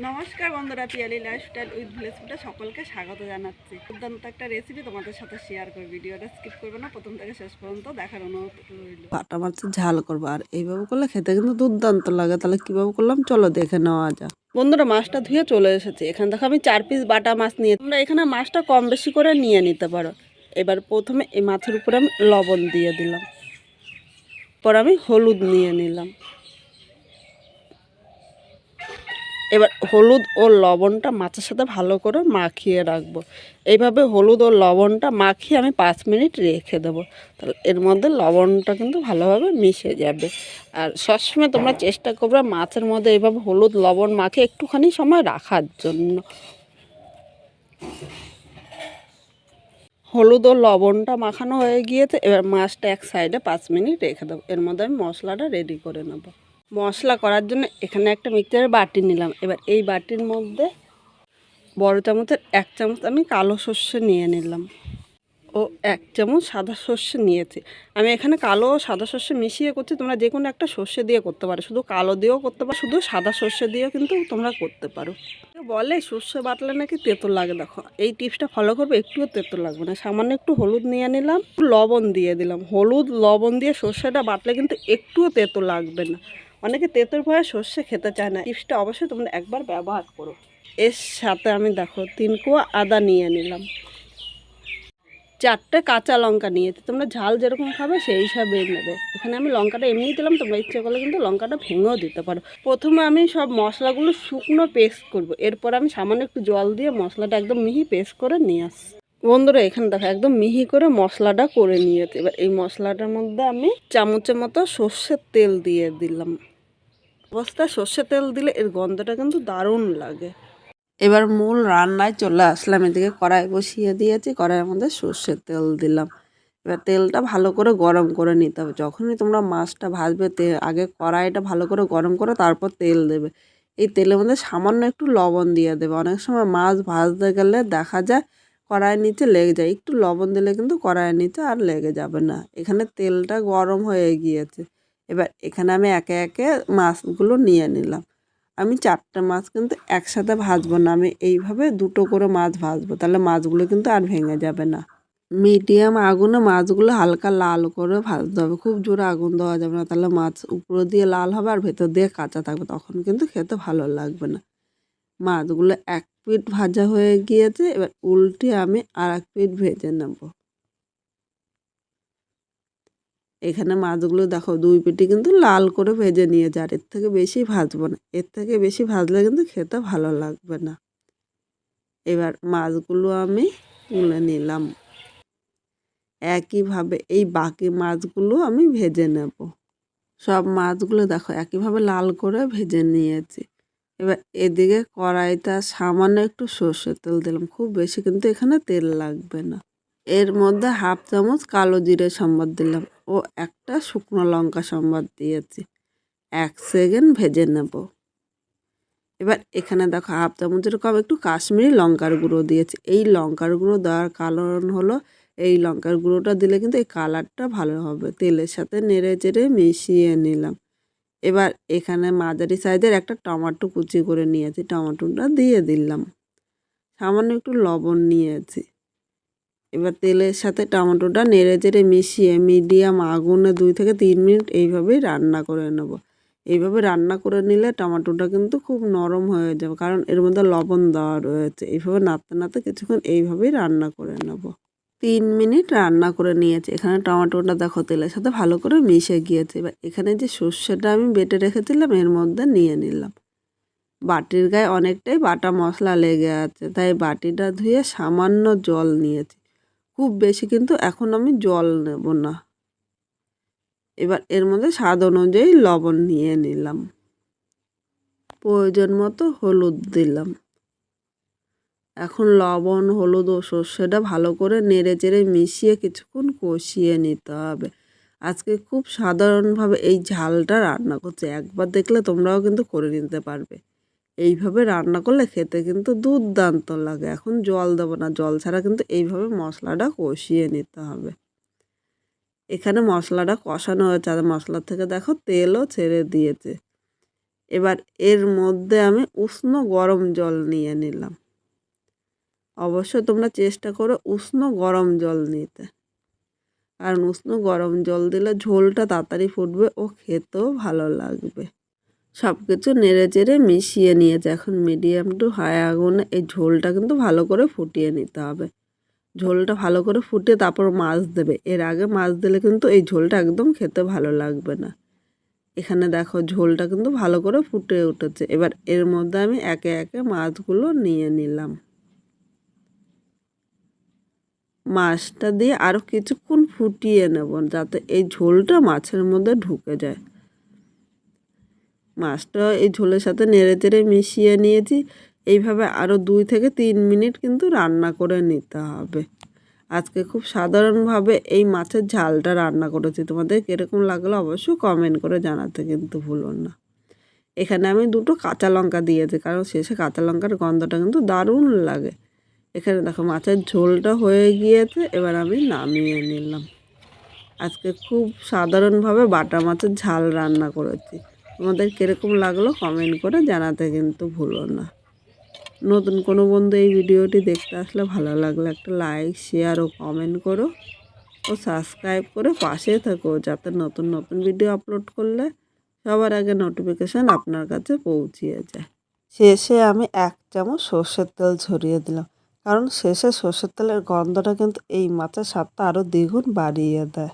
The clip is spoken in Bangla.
নমস্কার বন্ধুরা, পিয়ালি লাইফস্টাইল উইথ ভিলেজ ফুডে সকলকে স্বাগত জানাচ্ছি। দুর্দান্ত একটা রেসিপি তোমাদের সাথে শেয়ার করব। ভিডিওটা স্কিপ করবে না, প্রথম থেকে শেষ পর্যন্ত দেখার অনুরোধ রইল। বাটা মাছের ঝাল করবো, আর এইভাবে করলে খেতে কিন্তু দুর্দান্ত লাগে। তাহলে কিভাবে করলাম চলো দেখে নেওয়া যাক। বন্ধুরা, মাছটা ধুয়ে চলে এসেছি। এখান থেকে আমি 4 পিস বাটা মাছ নিয়ে, তোমরা এখানে মাছটা কম বেশি করে নিয়ে নিতে পারো। এবার প্রথমে এই মাছের উপরে আমি লবণ দিয়ে দিলাম, পর আমি হলুদ নিয়ে নিলাম। এবার হলুদ ও লবণটা মাছের সাথে ভালো করে মাখিয়ে রাখবো। এইভাবে হলুদ ও লবণটা মাখিয়ে আমি 5 মিনিট রেখে দেবো। তাহলে এর মধ্যে লবণটা কিন্তু ভালোভাবে মিশে যাবে। আর সবসময় তোমরা চেষ্টা করবে মাছের মধ্যে এইভাবে হলুদ লবণ মাখিয়ে একটুখানি সময় রাখার জন্য। হলুদ ও লবণটা মাখানো হয়ে গিয়েছে। এবার মাছটা এক সাইডে 5 মিনিট রেখে দেবো। এর মধ্যে আমি মশলাটা রেডি করে নেব। মশলা করার জন্য এখানে একটা মিক্সচারের বাটি নিলাম। এবার এই বাটির মধ্যে বড় চামচের 1 চামচ আমি কালো সর্ষে নিয়ে নিলাম ও 1 চামচ সাদা সর্ষে নিয়েছি। আমি এখানে কালো ও সাদা সর্ষে মিশিয়ে করছি। তোমরা যে কোনো একটা সর্ষে দিয়ে করতে পারো, শুধু কালো দিয়েও করতে পারো, শুধু সাদা সর্ষে দিয়েও কিন্তু তোমরা করতে পারো। বলে সর্ষে বাটলে নাকি তেঁতো লাগে, দেখো এই টিপসটা ফলো করবে, একটুও তেঁতো লাগবে না। সামান্য একটু হলুদ নিয়ে নিলাম, লবণ দিয়ে দিলাম। হলুদ লবণ দিয়ে সর্ষেটা বাটলে কিন্তু একটুও তেঁতো লাগবে না। অনেকে তেঁতোর ভয়ে সর্ষে খেতে চায় না। টিপসটা অবশ্যই তোমরা একবার ব্যবহার করো। এর সাথে আমি দেখো 3 কোয়া আদা নিয়ে নিলাম, 4টে কাঁচা লঙ্কা নিয়েছি। তোমরা ঝাল যেরকম খাবে সেই হিসাবে নেবে। এখানে আমি লঙ্কাটা এমনি দিলাম, তোমরা ইচ্ছে করলে কিন্তু লঙ্কাটা ভেঙেও দিতে পারো। প্রথমে আমি সব মশলাগুলো শুকনো পেস্ট করব। এরপর আমি সামান্য একটু জল দিয়ে মশলাটা একদম মিহি পেস্ট করে নিয়ে আসছি। বন্ধুরা, এখানে দেখো একদম মিহি করে মশলাটা করে নিয়েছি। এবার এই মশলাটার মধ্যে আমি চামচের মতো সর্ষের তেল দিয়ে দিলাম। অবস্থায় সর্ষের তেল দিলে এর গন্ধটা কিন্তু দারুণ লাগে। এবার মূল রান্নায় চলে আসলাম। এদিকে কড়াই বসিয়ে দিয়েছি, কড়াইয়ের মধ্যে সর্ষের তেল দিলাম। এবার তেলটা ভালো করে গরম করে নিতে হবে। যখনই তোমরা মাছটা ভাজবে আগে কড়াইটা ভালো করে গরম করে তারপর তেল দেবে। এই তেলের মধ্যে সামান্য একটু লবণ দিয়ে দেবে। অনেক সময় মাছ ভাজতে গেলে দেখা যায় কড়াইয়ের নিচে লেগে যায়। একটু লবণ দিলে কিন্তু কড়াইয়ের নিচে আর লেগে যাবে না। এখানে তেলটা গরম হয়ে গিয়েছে। এবার এখানে আমি একে একে মাছগুলো নিয়ে নিলাম। আমি 4টে মাছ কিন্তু একসাথে ভাজবো না, আমি এইভাবে 2টো করে মাছ ভাজবো। তাহলে মাছগুলো কিন্তু আর ভেঙে যাবে না। মিডিয়াম আগুনে মাছগুলো হালকা লাল করে ভাজতে হবে, খুব জোরে আগুন দেওয়া যাবে না। তাহলে মাছ উপর দিয়ে লাল হবে আর ভেতর দিয়ে কাঁচা থাকবে, তখন কিন্তু খেতে ভালো লাগবে না। মাছগুলো 1 পিঠ ভাজা হয়ে গিয়েছে। এবার উল্টে আমি আর 1 পিঠ ভেজে নেব। এখানে মাছগুলো দেখো 2 পিঠই কিন্তু লাল করে ভেজে নিয়েছে। আর এর থেকে বেশি ভাজবো না, এর থেকে বেশি ভাজলে কিন্তু খেতে ভালো লাগবে না। এবার মাছগুলো আমি তুলে নিলাম। একইভাবে এই বাকি মাছগুলো আমি ভেজে নেব। সব মাছগুলো দেখো একইভাবে লাল করে ভেজে নিয়েছি। এবার এদিকে কড়াইটা সামান্য একটু সর্ষের তেল দিলাম, খুব বেশি কিন্তু এখানে তেল লাগবে না। এর মধ্যে 1/2 চামচ কালো জিরে সম্বাদ দিলাম ও একটা শুকনো লঙ্কা সম্বাদ দিয়েছি। 1 সেকেন্ড ভেজে নেব। এবার এখানে দেখো 1/2 চামচের কম একটু কাশ্মীরি লঙ্কার গুঁড়ো দিয়েছি। এই লঙ্কার গুঁড়ো দেওয়ার কারণ হলো এই লঙ্কার গুঁড়োটা দিলে কিন্তু এই কালারটা ভালো হবে। তেলের সাথে নেড়ে চেড়ে মিশিয়ে নিলাম। এবার এখানে মাঝারি সাইজের একটা টমেটো কুচি করে নিয়েছি, টমেটোটা দিয়ে দিলাম। সামান্য একটু লবণ নিয়েছি। এবার তেলের সাথে টমেটোটা নেড়ে চেড়ে মিশিয়ে মিডিয়াম আগুনে 2 থেকে 3 মিনিট এইভাবেই রান্না করে নেব। এইভাবে রান্না করে নিলে টমেটোটা কিন্তু খুব নরম হয়ে যাবে, কারণ এর মধ্যে লবণ দেওয়া রয়েছে। এইভাবে নাড়তে নাড়তে কিছুক্ষণ এইভাবেই রান্না করে নেব। 3 মিনিট রান্না করে নিয়েছি। এখানে টমেটোটা দেখো তেলের সাথে ভালো করে মিশে গিয়েছে। এবার এখানে যে সর্ষেটা আমি বেটে রেখেছিলাম এর মধ্যে নিয়ে নিলাম। বাটির গায়ে অনেকটাই বাটা মশলা লেগে আছে, তাই বাটিটা ধুয়ে সামান্য জল নিয়েছি। খুব বেশি কিন্তু এখন আমি জল নেব না। এবার এর মধ্যে স্বাদ অনুযায়ী লবণ নিয়ে নিলাম, প্রয়োজন মতো হলুদ দিলাম। এখন লবণ হলুদ ও সর্ষেটা ভালো করে নেড়ে চেড়ে মিশিয়ে কিছুক্ষণ কষিয়ে নিতে হবে। আজকে খুব সাধারণভাবে এই ঝালটা রান্না করছি, একবার দেখলে তোমরাও কিন্তু করে নিতে পারবে। এইভাবে রান্না করলে খেতে কিন্তু দুর্দান্ত লাগে। এখন জল দেবো না, জল ছাড়া কিন্তু এইভাবে মশলাটা কষিয়ে নিতে হবে। এখানে মশলাটা কষানো হয়েছে আর মশলা থেকে দেখো তেলও ছেড়ে দিয়েছে। এবার এর মধ্যে আমি উষ্ণ গরম জল নিয়ে নিলাম। অবশ্যই তোমরা চেষ্টা করো উষ্ণ গরম জল নিতে, কারণ উষ্ণ গরম জল দিলে ঝোলটা তাড়াতাড়ি ফুটবে ও খেতেও ভালো লাগবে। সব কিছু নেড়ে চেড়ে মিশিয়ে নিয়েছে। এখন মিডিয়াম টু হাই আগুনে এই ঝোলটা কিন্তু ভালো করে ফুটিয়ে নিতে হবে। ঝোলটা ভালো করে ফুটিয়ে তারপর মাছ দেবে। এর আগে মাছ দিলে কিন্তু এই ঝোলটা একদম খেতে ভালো লাগবে না। এখানে দেখো ঝোলটা কিন্তু ভালো করে ফুটে উঠেছে। এবার এর মধ্যে আমি একে একে মাছগুলো নিয়ে নিলাম। মাছটা দিয়ে আরও কিছুক্ষণ ফুটিয়ে নেব, যাতে এই ঝোলটা মাছের মধ্যে ঢুকে যায়। মাছটা এই ঝোলের সাথে নেড়ে চেড়ে মিশিয়ে নিয়েছি। এইভাবে আরও 2 থেকে 3 মিনিট কিন্তু রান্না করে নিতে হবে। আজকে খুব সাধারণভাবে এই মাছের ঝালটা রান্না করেছি। তোমাদের কীরকম লাগলো অবশ্যই কমেন্ট করে জানাতে কিন্তু ভুলো না। এখানে আমি 2টো কাঁচা লঙ্কা দিয়েছি, কারণ শেষে কাঁচা লঙ্কার গন্ধটা কিন্তু দারুণ লাগে। এখানে দেখো মাছের ঝোলটা হয়ে গিয়েছে, এবার আমি নামিয়ে নিলাম। আজকে খুব সাধারণভাবে বাটা মাছের ঝাল রান্না করেছি। তোমাদের কীরকম লাগলো কমেন্ট করে জানাতে কিন্তু ভুলো না। নতুন কোনো বন্ধু এই ভিডিওটি দেখতে আসলে ভালো লাগলে একটা লাইক, শেয়ার ও কমেন্ট করো ও সাবস্ক্রাইব করে পাশে থেকো, যাতে নতুন নতুন ভিডিও আপলোড করলে সবার আগে নোটিফিকেশান আপনার কাছে পৌঁছিয়ে যায়। শেষে আমি 1 চামচ সর্ষের তেল ছড়িয়ে দিলাম, কারণ শেষে সর্ষের তেলের গন্ধটা কিন্তু এই মাছের স্বাদটা আরও দ্বিগুণ বাড়িয়ে দেয়।